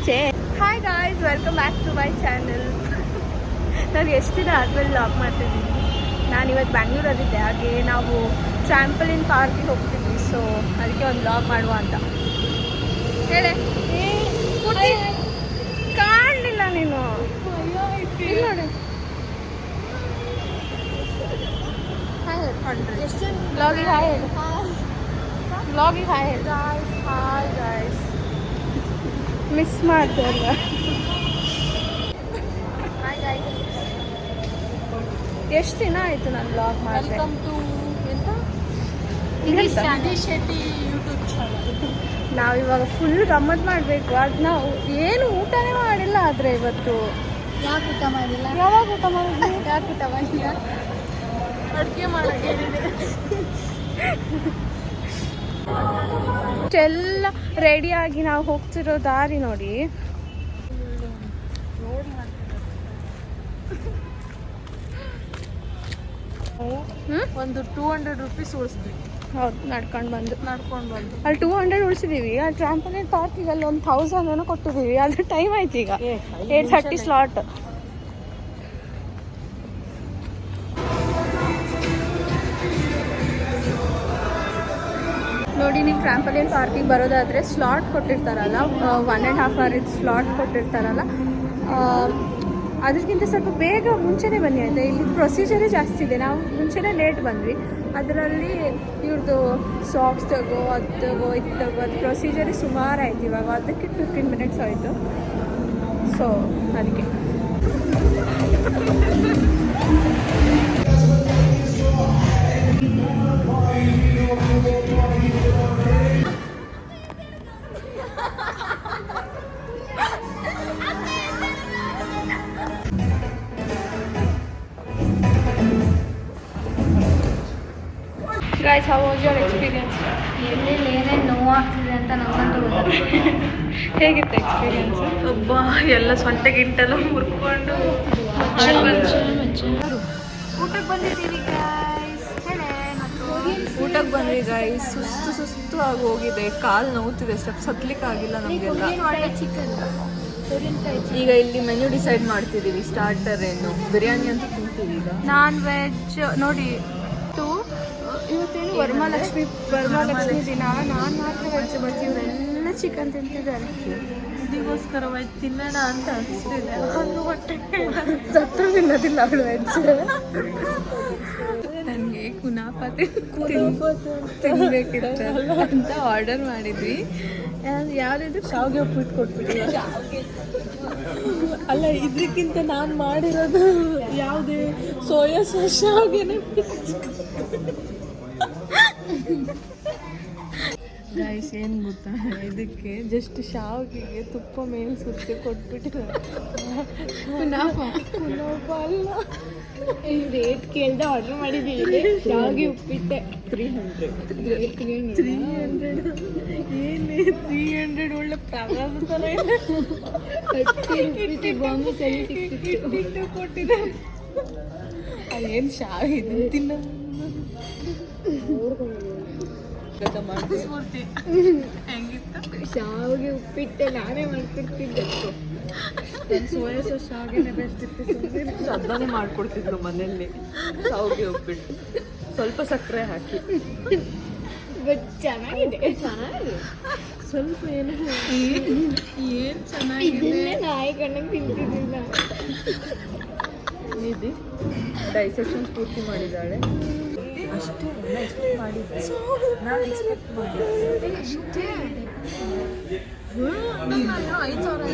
ಚೇ hi guys, welcome back to my channel. ನಾನು ಎಷ್ಟು ದಿನ ಆದಮೇಲೆ ಲಾಗ್ ಮಾಡ್ತಿದ್ದೀನಿ. ನಾನು ಇವತ್ತು ಬ್ಯಾಂಗ್ಳೂರಲ್ಲಿದ್ದೆ, ಹಾಗೆ ನಾವು ಟ್ರಾಂಪಲಿನ್ ಪಾರ್ಕಿಗೆ ಹೋಗ್ತಿದ್ವಿ. ಸೊ ಅದಕ್ಕೆ ಒಂದು ಲಾಗ್ ಮಾಡುವ ಅಂತ ಹೇಳೆ. ಕಾಣಲಿಲ್ಲ ನೀನು ಇಲ್ಲಿ ನೋಡಿ. ಬ್ಲಾಗಿಗೆ ಹಾಯ್ ಹೇಳು. ಬ್ಲಾಗಿಗೆ ಹಾಯ್ ಹೇಳು. ಹಾಯ್ ಗಾಯ್ಸ್, ಮಿಸ್ ಮಾಡ್ದೆ ಅಲ್ವಾ? ಹಾಯ್ ಗಾಯ್ಸ್, ಎಷ್ಟು ದಿನ ಆಯಿತು ನಾನು ಬ್ಲಾಗ್ ಮಾಡಿದೆ. ವೆಲ್ಕಮ್ ಟು ಎಂತ ಶೆಟ್ಟಿ ಯೂಟ್ಯೂಬ್ ಚಾನಲ್. ನಾವಿವಾಗ ಫುಲ್ ಗಮ್ಮತ್ತು ಮಾಡಬೇಕು. ಅದು ನಾವು ಏನು ಊಟನೇ ಮಾಡಿಲ್ಲ. ಆದರೆ ಇವತ್ತು ಯಾಕೆ ಊಟ ಮಾಡಿಲ್ಲ? ಯಾವಾಗ ಊಟ ಮಾಡಿದ್ವಿ? ಯಾಕೆ ಊಟ ಮಾಡಿಲ್ಲ? ಅಡುಗೆ ಮಾಡೋಕ್ಕೆ ಇಷ್ಟೆಲ್ಲ ರೆಡಿಯಾಗಿ ನಾವು ಹೋಗ್ತಿರೋ ದಾರಿ ನೋಡಿ. ಒಂದು 200 ರೂಪೀಸ್ ಉಳಿಸ್ತೀವಿ. ಹೌದು, ನಡ್ಕೊಂಡು ಬಂದು ಅಲ್ಲಿ 200 ಉಳಿಸಿದೀವಿ. ಆ ಟ್ರಾಂಪಲಿನ್ ಪಾರ್ಕಿಗೆ ಅಲ್ಲಿ 1000 ಏನೋ ಕೊಟ್ಟಿದ್ದೀವಿ. ಅದ್ರ ಟೈಮ್ ಆಯ್ತು ಈಗ 8:30 ಸ್ಲಾಟ್. ನೋಡಿ, ನೀವು ಟ್ರಾಂಪಲಿನ್ ಪಾರ್ಕಿಗೆ ಬರೋದಾದರೆ ಸ್ಲಾಟ್ ಕೊಟ್ಟಿರ್ತಾರಲ್ಲ, 1.5 hour ಸ್ಲಾಟ್ ಕೊಟ್ಟಿರ್ತಾರಲ್ಲ, ಅದಕ್ಕಿಂತ ಸ್ವಲ್ಪ ಬೇಗ ಮುಂಚೆನೇ ಬನ್ನಿ ಆಯಿತಾ. ಇಲ್ಲಿ ಪ್ರೊಸೀಜರೇ ಜಾಸ್ತಿ ಇದೆ. ನಾವು ಮುಂಚೆನೇ ಲೇಟ್ ಬಂದ್ವಿ. ಅದರಲ್ಲಿ ಇವ್ರದ್ದು ಸಾಕ್ಸ್ ತಗೋ, ಅದು ತಗೋ, ಇದು ತಗೋ, ಅದು ಪ್ರೊಸೀಜರೇ ಸುಮಾರು ಆಯ್ತು. ಇವಾಗ ಅದಕ್ಕೆ 15 minutes ಆಯಿತು. ಸೊ ಅದಕ್ಕೆ Guys, how was your experience? ಎಲ್ಲೆಲ್ಲಿ ಏನೇನು ನೋವಾಗ್ತಿದೆ ಅಂತ ನಮಗಂತೂ ಗೊತ್ತಿಲ್ಲ. ಹೇಗಿತ್ತು ಎಕ್ಸ್ಪೀರಿಯನ್ಸ್? ಒಬ್ಬ ಎಲ್ಲ ಸೊಂಟೆ ಗಿಂಟೆಲ್ಲ ಮುರ್ಕೊಂಡು ಊಟಕ್ಕೆ ಬಂದಿದ್ದೀವಿ ಗೈಸ್. ಊಟಕ್ಕೆ ಬಂದ್ವಿ ಗೈಸ್. ಸುಸ್ತು ಆಗಿ ಹೋಗಿದೆ, ಕಾಲು ನೋವುತ್ತಿದೆ, ಸ್ಟೆಪ್ಸ್ ಹತ್ಲಿಕ್ಕೆ ಆಗಿಲ್ಲ ನಮಗೆಲ್ಲ. ಈಗ ಇಲ್ಲಿ ಮೆನ್ಯೂ ಡಿಸೈಡ್ ಮಾಡ್ತಿದ್ದೀವಿ. ಸ್ಟಾರ್ಟರ್ ಏನು, ಬಿರಿಯಾನಿ ಅಂತ ತಿಂತೀವಿ ಈಗ. ನಾನ್ ವೆಜ್ ನೋಡಿ. ಇವತ್ತೇನು ವರಮಹಾಲಕ್ಷ್ಮಿ ದಿನ. ನಾನು ಮಾತ್ರ ವೆಜ್, ಬಟ್ ಇವರೆಲ್ಲ ಚಿಕನ್ ತಿಂತಿದ್ದಾರೆ. ಇದಕ್ಕೋಸ್ಕರ ವೆಜ್ ತಿನ್ನೋಣ ಅಂತ ಅನಿಸ್ತಿದೆ. ಒಂದು ಹೊಟ್ಟೆ ಸತ್ತು ತಿನ್ನೋದಿಲ್ಲ ಅವಳು ವೆಜ್. ನನಗೆ ಕುನಾಫ ತಿನ್ಬೇಕಿತ್ತು ಅಂತ ಆರ್ಡರ್ ಮಾಡಿದ್ವಿ. ಯಾವುದಿದ್ರು ಶಾವಿಗೆ ಉಪ್ಪಿಟ್ಟು ಕೊಟ್ಬಿಟ್ಟು. ಅಲ್ಲ, ಇದಕ್ಕಿಂತ ನಾನು ಮಾಡಿರೋದು ಯಾವುದೇ ಸೋಯಾ ಸಾಸ್ ಶಾವಿಗೆನೇ. ಗೈಸ್, ಏನು ಗೊತ್ತಾ, ಇದಕ್ಕೆ ಜಸ್ಟ್ ಶಾವಿಗೆಗೆ ತುಪ್ಪ ಮೇಲೆ ಸುತ್ತಿ ಕೊಟ್ಬಿಟ್ಟಿದ್ದಾರೆ. ಕುನಾಫ ಅಲ್ಲ, ರೇಟ್ ಕೇಳ್ದೆ ಆರ್ಡರ್ ಮಾಡಿದ್ದೀವಿ. ಶಾವಿಗೆ ಉಪ್ಪಿಟ್ಟೆ 300. ಏನೇ 300 ಒಳ್ಳೆ ಪ್ರವಾಸ ಥರ ಇದೆ. ಬಾಂಬೆ ಸಲಿ ಇಟ್ಟು ಕೊಟ್ಟಿದ್ದಾರೆ. ಅದೇನು ಶಾವಿಗೆ ತಿನ್ನೋ ಶಾವಿಗೆ ಉಪ್ಪಿಟ್ಟೆ ನಾನೇ ಮಾಡ್ಕೊಡ್ತಿದ್ದೆ. ಸೋಯಾ ಸಾಸ್ ಶಾವಿಗೆನೇ ಬೆಸ್ಟ್ ಇತ್ತು. ಅದನ್ನೇ ಮಾಡ್ಕೊಡ್ತಿದ್ರು ಮನೆಯಲ್ಲಿ. ಶಾವಿಗೆ ಉಪ್ಪಿಟ್ಟು ಸ್ವಲ್ಪ ಸಕ್ಕರೆ ಹಾಕಿ. ಬಟ್ ಚೆನ್ನಾಗಿದೆ. ಸ್ವಲ್ಪ ಏನು ಚೆನ್ನಾಗಿದೆ. ಇದನ್ನೇ ನಾಯಿ ಕಣ್ಣಗೆ ತಿಂತಿದ್ದಿಲ್ಲ. ನಿಧಿ ಡೈಸೆಕ್ಷನ್ ಪೂರ್ತಿ ಮಾಡಿದ್ದಾಳೆ. ಅಷ್ಟೇ ಎಕ್ಸ್ಪೆಕ್ಟ್ ಮಾಡಿದ್ದೆ. ನಾನು ಎಕ್ಸ್ಪೆಕ್ಟ್ ಮಾಡಿದ್ದೆ ಅಷ್ಟೇ. 5,000